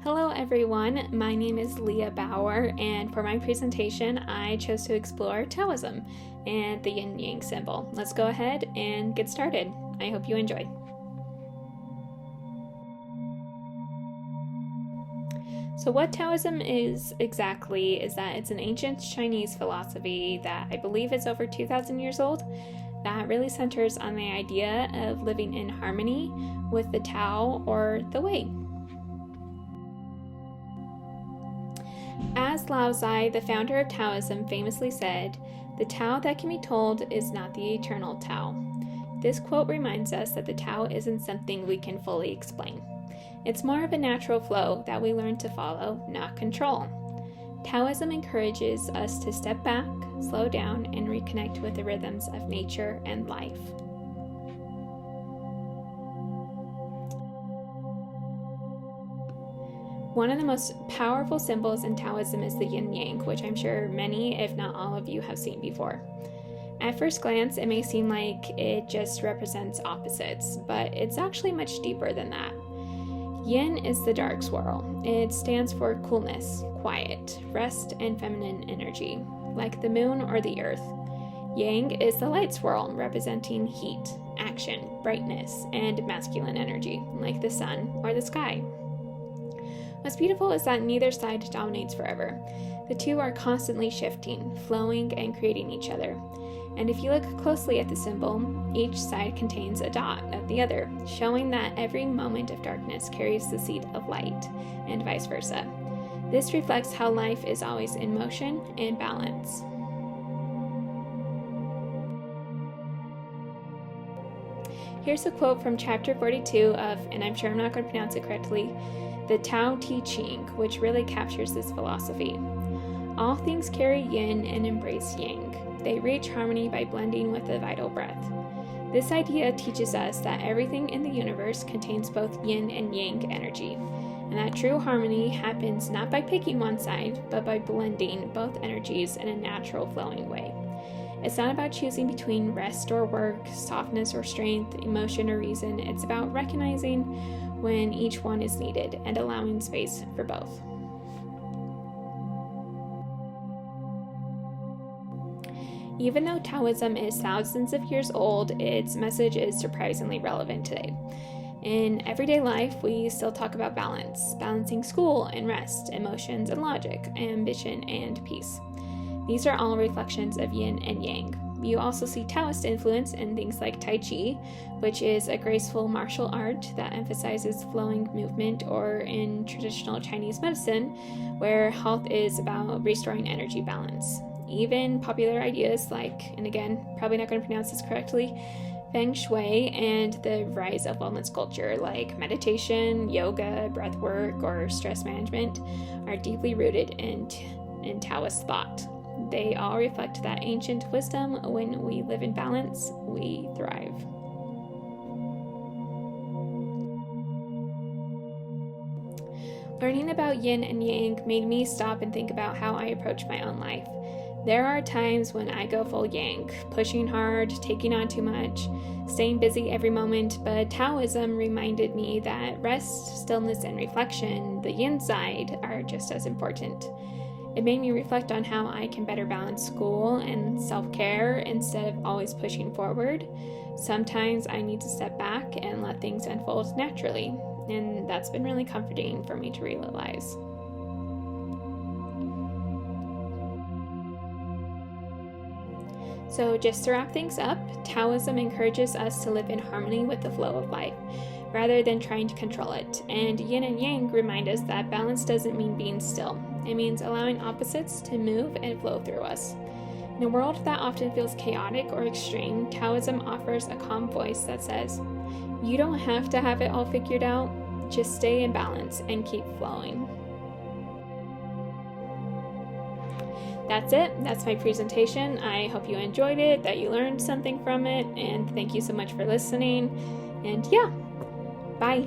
Hello everyone, my name is Leah Bauer, and for my presentation I chose to explore Taoism and the Yin-Yang symbol. Let's go ahead and get started. I hope you enjoy. So what Taoism is exactly is that it's an ancient Chinese philosophy that I believe is over 2,000 years old that really centers on the idea of living in harmony with the Tao or the Way. As Lao Tzu, the founder of Taoism, famously said, "The Tao that can be told is not the eternal Tao." This quote reminds us that the Tao isn't something we can fully explain. It's more of a natural flow that we learn to follow, not control. Taoism encourages us to step back, slow down, and reconnect with the rhythms of nature and life. One of the most powerful symbols in Taoism is the Yin-Yang, which I'm sure many, if not all of you, have seen before. At first glance, it may seem like it just represents opposites, but it's actually much deeper than that. Yin is the dark swirl. It stands for coolness, quiet, rest, and feminine energy, like the moon or the earth. Yang is the light swirl, representing heat, action, brightness, and masculine energy, like the sun or the sky. What's beautiful is that neither side dominates forever. The two are constantly shifting, flowing, and creating each other. And if you look closely at the symbol, each side contains a dot of the other, showing that every moment of darkness carries the seed of light, and vice versa. This reflects how life is always in motion and balance. Here's a quote from chapter 42 of, and I'm sure I'm not going to pronounce it correctly, the Tao Te Ching, which really captures this philosophy. All things carry yin and embrace yang. They reach harmony by blending with the vital breath. This idea teaches us that everything in the universe contains both yin and yang energy, and that true harmony happens not by picking one side, but by blending both energies in a natural flowing way. It's not about choosing between rest or work, softness or strength, emotion or reason. It's about recognizing when each one is needed and allowing space for both. Even though Taoism is thousands of years old, its message is surprisingly relevant today. In everyday life, we still talk about balance, balancing school and rest, emotions and logic, ambition and peace. These are all reflections of yin and yang. You also see Taoist influence in things like Tai Chi, which is a graceful martial art that emphasizes flowing movement, or in traditional Chinese medicine, where health is about restoring energy balance. Even popular ideas like, and again, probably not going to pronounce this correctly, Feng Shui and the rise of wellness culture like meditation, yoga, breath work, or stress management are deeply rooted in Taoist thought. They all reflect that ancient wisdom: when we live in balance, we thrive. Learning about yin and yang made me stop and think about how I approach my own life. There are times when I go full yang, pushing hard, taking on too much, staying busy every moment, but Taoism reminded me that rest, stillness, and reflection, the yin side, are just as important. It made me reflect on how I can better balance school and self-care instead of always pushing forward. Sometimes I need to step back and let things unfold naturally, and that's been really comforting for me to realize. So just to wrap things up, Taoism encourages us to live in harmony with the flow of life, rather than trying to control it. And yin and yang remind us that balance doesn't mean being still. It means allowing opposites to move and flow through us. In a world that often feels chaotic or extreme, Taoism offers a calm voice that says, you don't have to have it all figured out, just stay in balance and keep flowing. That's it. That's my presentation. I hope you enjoyed it, that you learned something from it, and thank you so much for listening. And yeah, bye.